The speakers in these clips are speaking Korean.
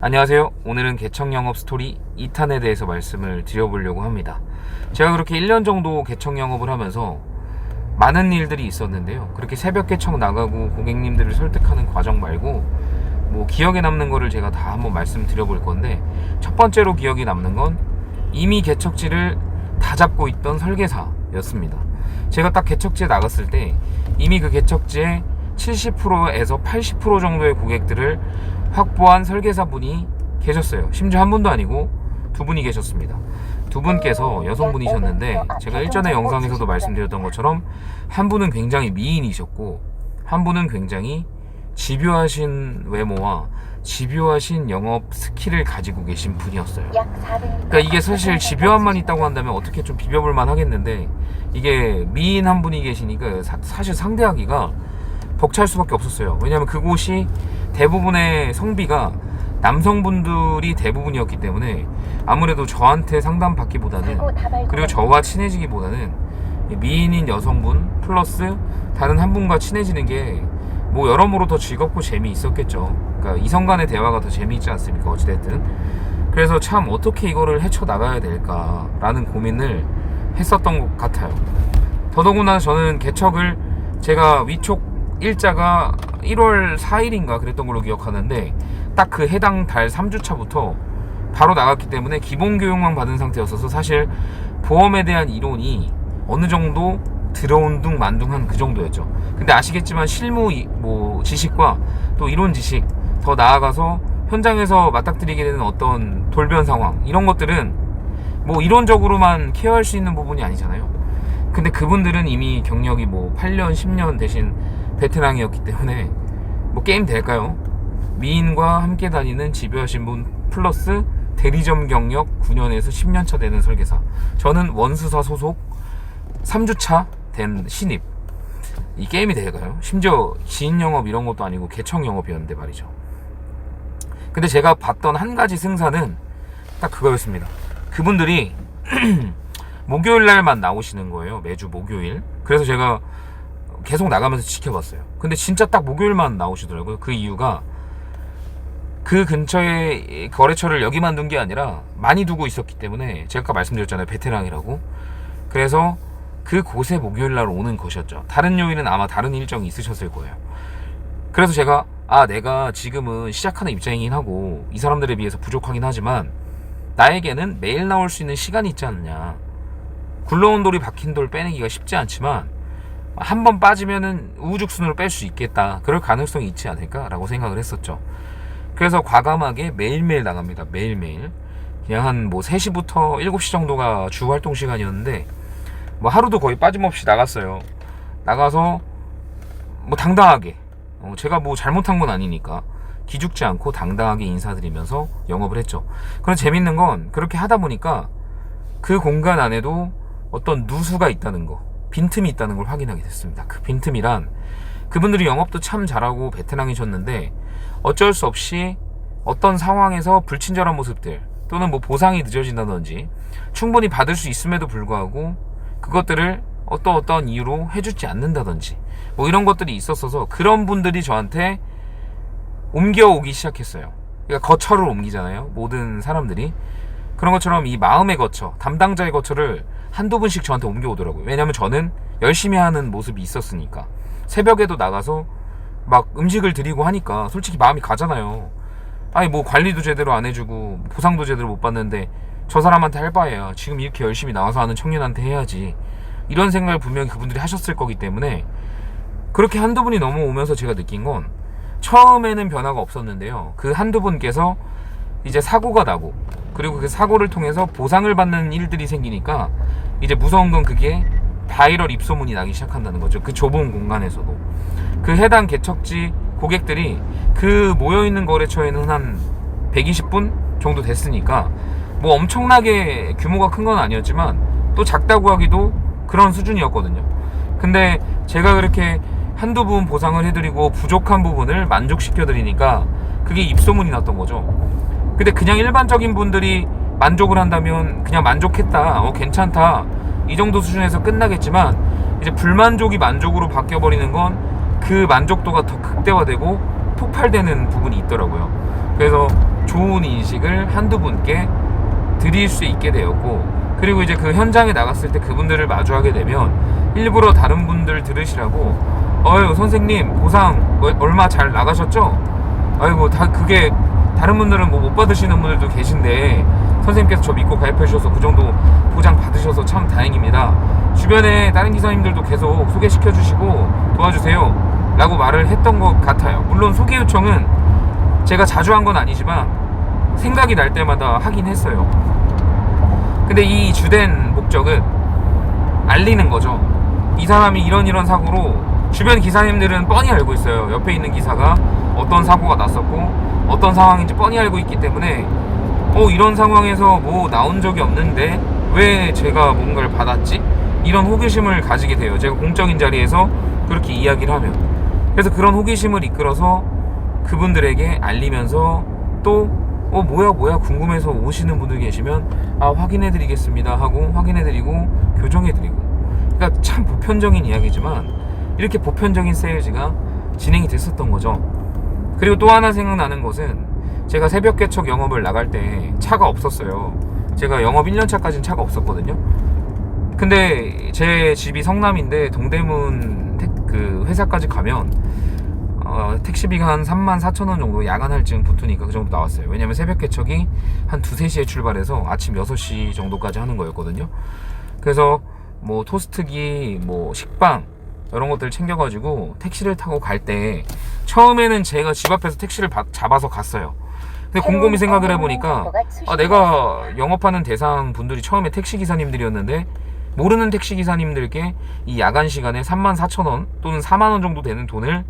안녕하세요. 오늘은 개청 영업 스토리 2탄에 대해서 말씀을 드려보려고 합니다. 제가 그렇게 1년 정도 개청 영업을 하면서 많은 일들이 있었는데요. 그렇게 새벽 개청 나가고 고객님들을 설득하는 과정 말고 기억에 남는 거를 제가 다 한번 말씀드려볼 건데, 첫 번째로 기억이 남는 건 이미 개척지를 다 잡고 있던 설계사였습니다. 제가 딱 개척지에 나갔을 때 이미 그 개척지에 70%에서 80% 정도의 고객들을 확보한 설계사분이 계셨어요. 심지어 한 분도 아니고 두 분이 계셨습니다. 두 분께서 여성분이셨는데, 제가 일전에 영상에서도 말씀드렸던 것처럼 한 분은 굉장히 미인이셨고 한 분은 굉장히 집요하신 외모와 집요하신 영업 스킬을 가지고 계신 분이었어요. 그러니까 이게 사실 집요함만 있다고 한다면 어떻게 좀 비벼볼 만 하겠는데, 이게 미인 한 분이 계시니까 사실 상대하기가 벅찰 수밖에 없었어요. 왜냐하면 그곳이 대부분의 성비가 남성분들이 대부분이었기 때문에 아무래도 저한테 상담받기보다는, 그리고 저와 친해지기보다는 미인인 여성분 플러스 다른 한 분과 친해지는 게 여러모로 더 즐겁고 재미있었겠죠. 그러니까 이성 간의 대화가 더 재미있지 않습니까? 어찌됐든. 그래서 참 어떻게 이거를 헤쳐나가야 될까라는 고민을 했었던 것 같아요. 더더구나 저는 개척을, 제가 위촉 일자가 1월 4일인가 그랬던 걸로 기억하는데, 딱 그 해당 달 3주차부터 바로 나갔기 때문에 기본 교육만 받은 상태였어서 사실 보험에 대한 이론이 어느 정도 들어온 둥 만둥한 그 정도였죠. 근데 아시겠지만 실무 지식과 또 이론 지식, 더 나아가서 현장에서 맞닥뜨리게 되는 어떤 돌변 상황, 이런 것들은 이론적으로만 케어할 수 있는 부분이 아니잖아요. 근데 그분들은 이미 경력이 8년 10년 되신 베테랑이었기 때문에 게임 될까요? 미인과 함께 다니는 집요하신 분 플러스 대리점 경력 9년에서 10년차 되는 설계사, 저는 원수사 소속 3주차 된 신입. 이 게임이 될까요? 심지어 지인 영업 이런 것도 아니고 개청 영업이었는데 말이죠. 근데 제가 봤던 한 가지 승산은 딱 그거였습니다. 그분들이 목요일 날만 나오시는 거예요. 매주 목요일. 그래서 제가 계속 나가면서 지켜봤어요. 근데 진짜 딱 목요일만 나오시더라고요. 그 이유가 그 근처에 거래처를 여기만 둔 게 아니라 많이 두고 있었기 때문에, 제가 아까 말씀드렸잖아요, 베테랑이라고. 그래서 그 곳에 목요일 날 오는 것이었죠. 다른 요일은 아마 다른 일정이 있으셨을 거예요. 그래서 제가 내가 지금은 시작하는 입장이긴 하고 이 사람들에 비해서 부족하긴 하지만 나에게는 매일 나올 수 있는 시간이 있지 않느냐. 굴러온 돌이 박힌 돌 빼내기가 쉽지 않지만 한 번 빠지면은 우후죽순으로 뺄 수 있겠다, 그럴 가능성이 있지 않을까라고 생각을 했었죠. 그래서 과감하게 매일매일 나갑니다. 매일매일 그냥 한 3시부터 7시 정도가 주 활동 시간이었는데 하루도 거의 빠짐없이 나갔어요. 나가서 당당하게, 제가 잘못한 건 아니니까 기죽지 않고 당당하게 인사드리면서 영업을 했죠. 그런데 재밌는 건 그렇게 하다 보니까 그 공간 안에도 어떤 누수가 있다는 거, 빈틈이 있다는 걸 확인하게 됐습니다. 그 빈틈이란, 그분들이 영업도 참 잘하고 베테랑이셨는데 어쩔 수 없이 어떤 상황에서 불친절한 모습들 또는 보상이 늦어진다든지 충분히 받을 수 있음에도 불구하고 그것들을 어떤 이유로 해주지 않는다든지 이런 것들이 있었어서 그런 분들이 저한테 옮겨오기 시작했어요. 그러니까 거처를 옮기잖아요, 모든 사람들이. 그런 것처럼 이 마음의 거처, 담당자의 거처를 한두 분씩 저한테 옮겨오더라고요. 왜냐면 저는 열심히 하는 모습이 있었으니까. 새벽에도 나가서 음식을 드리고 하니까 솔직히 마음이 가잖아요. 관리도 제대로 안 해주고 보상도 제대로 못 받는데 저 사람한테 할 바에야 지금 이렇게 열심히 나와서 하는 청년한테 해야지, 이런 생각을 분명히 그분들이 하셨을 거기 때문에. 그렇게 한두 분이 넘어오면서 제가 느낀 건, 처음에는 변화가 없었는데요, 그 한두 분께서 이제 사고가 나고, 그리고 그 사고를 통해서 보상을 받는 일들이 생기니까 이제 무서운 건 그게 바이럴 입소문이 나기 시작한다는 거죠. 그 좁은 공간에서도. 그 해당 개척지 고객들이 그 모여있는 거래처에는 한 120분 정도 됐으니까 엄청나게 규모가 큰 건 아니었지만 또 작다고 하기도 그런 수준이었거든요. 근데 제가 그렇게 한두 분 보상을 해드리고 부족한 부분을 만족시켜드리니까 그게 입소문이 났던 거죠. 근데 그냥 일반적인 분들이 만족을 한다면 그냥 만족했다, 괜찮다, 이 정도 수준에서 끝나겠지만, 이제 불만족이 만족으로 바뀌어버리는 건 그 만족도가 더 극대화되고 폭발되는 부분이 있더라고요. 그래서 좋은 인식을 한두 분께 드릴 수 있게 되었고, 그리고 이제 그 현장에 나갔을 때 그분들을 마주하게 되면 일부러 다른 분들 들으시라고 어유 선생님 보상 얼마 잘 나가셨죠? 아이고 다 그게 다른 분들은 뭐 못 받으시는 분들도 계신데 선생님께서 저 믿고 가입해 주셔서 그 정도 보장 받으셔서 참 다행입니다. 주변에 다른 기사님들도 계속 소개시켜 주시고 도와주세요 라고 말을 했던 것 같아요. 물론 소개 요청은 제가 자주 한 건 아니지만 생각이 날 때마다 하긴 했어요. 근데 이 주된 목적은 알리는 거죠. 이 사람이 이런 사고로, 주변 기사님들은 뻔히 알고 있어요. 옆에 있는 기사가 어떤 사고가 났었고 어떤 상황인지 뻔히 알고 있기 때문에 이런 상황에서 뭐 나온 적이 없는데 왜 제가 뭔가를 받았지? 이런 호기심을 가지게 돼요. 제가 공적인 자리에서 그렇게 이야기를 하면. 그래서 그런 호기심을 이끌어서 그분들에게 알리면서 또 뭐야 궁금해서 오시는 분들 계시면 확인해드리겠습니다 하고 확인해드리고 교정해드리고. 그러니까 참 보편적인 이야기지만 이렇게 보편적인 세일즈가 진행이 됐었던 거죠. 그리고 또 하나 생각나는 것은 제가 새벽 개척 영업을 나갈 때 차가 없었어요. 제가 영업 1년차까지는 차가 없었거든요. 근데 제 집이 성남인데 동대문 그 회사까지 가면 택시비가 한 34,000원 정도 야간 할증 붙으니까 그 정도 나왔어요. 왜냐면 새벽 개척이 한 2, 3시에 출발해서 아침 6시 정도까지 하는 거였거든요. 그래서 뭐 토스트기, 뭐 식빵 이런 것들 챙겨가지고 택시를 타고 갈 때 처음에는 제가 집 앞에서 택시를 잡아서 갔어요. 근데 곰곰이 생각을 해보니까 내가 영업하는 대상 분들이 처음에 택시기사님들이었는데 모르는 택시기사님들께 이 야간 시간에 34,000원 또는 4만원 정도 되는 돈을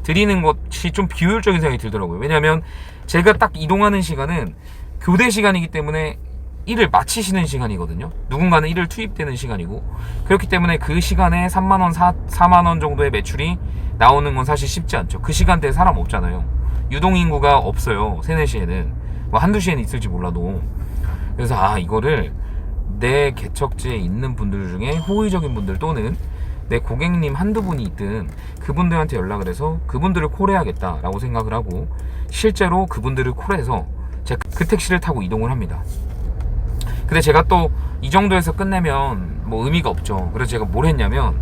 드리는 것이 좀 비효율적인 생각이 들더라고요. 왜냐하면 제가 딱 이동하는 시간은 교대 시간이기 때문에 일을 마치시는 시간이거든요. 누군가는 일을 투입되는 시간이고, 그렇기 때문에 그 시간에 3만원, 4만원 정도의 매출이 나오는 건 사실 쉽지 않죠. 그 시간대에 사람 없잖아요. 유동인구가 없어요. 3, 4시에는. 뭐 한두 시에는 있을지 몰라도. 그래서 이거를 내 개척지에 있는 분들 중에 호의적인 분들 또는 내 고객님 한두 분이 있든 그분들한테 연락을 해서 그분들을 콜해야겠다 라고 생각을 하고 실제로 그분들을 콜해서 제가 그 택시를 타고 이동을 합니다. 근데 제가 또 이 정도에서 끝내면 뭐 의미가 없죠. 그래서 제가 뭘 했냐면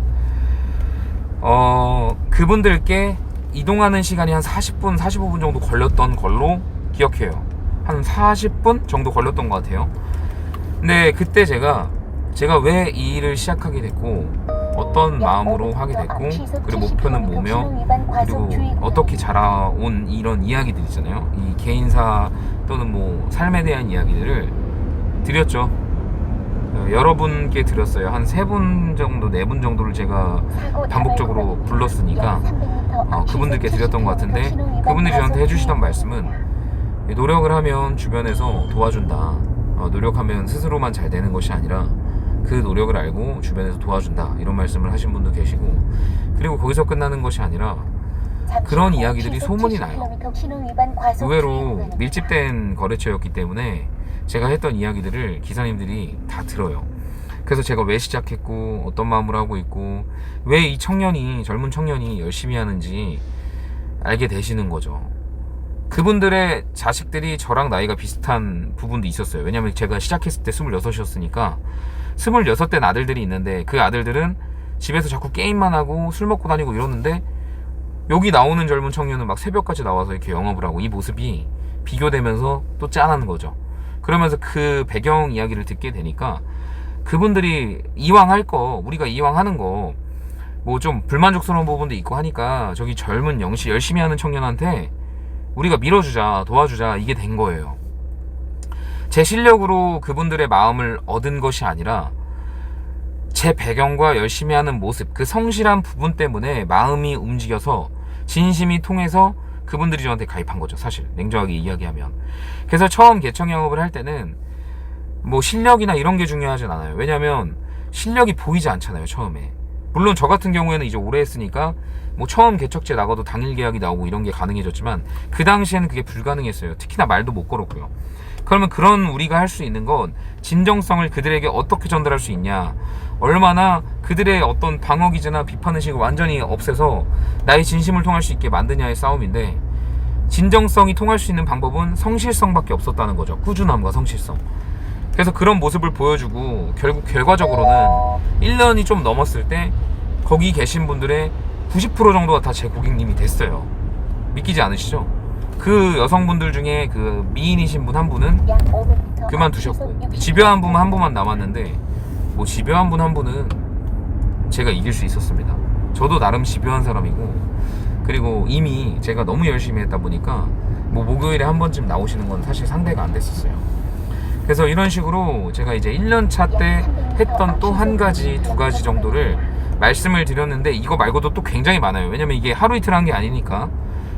그분들께 이동하는 시간이 한 40분, 45분 정도 걸렸던 걸로 기억해요. 한 40분 정도 걸렸던 것 같아요. 근데 그때 제가 왜 이 일을 시작하게 됐고 어떤 마음으로 하게 됐고 그리고 목표는 뭐며 그리고 어떻게 자라온 이런 이야기들 있잖아요. 이 개인사 또는 뭐 삶에 대한 이야기들을 드렸죠. 여러분께 드렸어요. 한 3분 정도, 4분 정도를 제가 반복적으로 불렀으니까 그분들께 드렸던 것 같은데 그분들이 저한테 해주시던 말씀은 노력을 하면 주변에서 도와준다. 노력하면 스스로만 잘 되는 것이 아니라 그 노력을 알고 주변에서 도와준다. 이런 말씀을 하신 분도 계시고, 그리고 거기서 끝나는 것이 아니라 그런 이야기들이 소문이 나요. 의외로 밀집된 거래처였기 때문에 제가 했던 이야기들을 기사님들이 다 들어요. 그래서 제가 왜 시작했고 어떤 마음으로 하고 있고 왜 이 젊은 청년이 열심히 하는지 알게 되시는 거죠. 그분들의 자식들이 저랑 나이가 비슷한 부분도 있었어요. 왜냐면 제가 시작했을 때 26이었으니까 26된 아들들이 있는데 그 아들들은 집에서 자꾸 게임만 하고 술 먹고 다니고 이러는데 여기 나오는 젊은 청년은 막 새벽까지 나와서 이렇게 영업을 하고, 이 모습이 비교되면서 또 짠한 거죠. 그러면서 그 배경 이야기를 듣게 되니까 그분들이 이왕 할 거, 우리가 이왕 하는 거 뭐 좀 불만족스러운 부분도 있고 하니까 저기 젊은 열심히 하는 청년한테 우리가 밀어주자, 도와주자, 이게 된 거예요. 제 실력으로 그분들의 마음을 얻은 것이 아니라 제 배경과 열심히 하는 모습, 그 성실한 부분 때문에 마음이 움직여서 진심이 통해서 그분들이 저한테 가입한 거죠. 사실 냉정하게 이야기하면. 그래서 처음 개청 영업을 할 때는 뭐 실력이나 이런 게 중요하진 않아요. 왜냐면 실력이 보이지 않잖아요, 처음에. 물론 저 같은 경우에는 이제 오래 했으니까 뭐 처음 개척지에 나가도 당일 계약이 나오고 이런 게 가능해졌지만 그 당시에는 그게 불가능했어요. 특히나 말도 못 걸었고요. 그러면 그런 우리가 할 수 있는 건 진정성을 그들에게 어떻게 전달할 수 있냐, 얼마나 그들의 어떤 방어 기제나 비판 의식을 완전히 없애서 나의 진심을 통할 수 있게 만드냐의 싸움인데, 진정성이 통할 수 있는 방법은 성실성밖에 없었다는 거죠. 꾸준함과 성실성. 그래서 그런 모습을 보여주고 결국 결과적으로는 1년이 좀 넘었을 때 거기 계신 분들의 90% 정도가 다 제 고객님이 됐어요. 믿기지 않으시죠? 그 여성분들 중에 그 미인이신 분 한 분은 그만두셨고, 집요한 분 한 분만 남았는데, 뭐 집요한 분 한 분은 제가 이길 수 있었습니다. 저도 나름 집요한 사람이고, 그리고 이미 제가 너무 열심히 했다 보니까 뭐 목요일에 한 번쯤 나오시는 건 사실 상대가 안 됐었어요. 그래서 이런 식으로 제가 이제 1년차 때 했던 또 한 가지, 두 가지 정도를 말씀을 드렸는데, 이거 말고도 또 굉장히 많아요. 왜냐면 이게 하루 이틀 한 게 아니니까.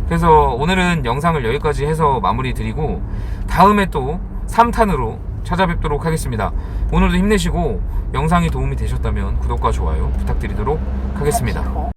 그래서 오늘은 영상을 여기까지 해서 마무리 드리고, 다음에 또 3탄으로 찾아뵙도록 하겠습니다. 오늘도 힘내시고 영상이 도움이 되셨다면 구독과 좋아요 부탁드리도록 하겠습니다.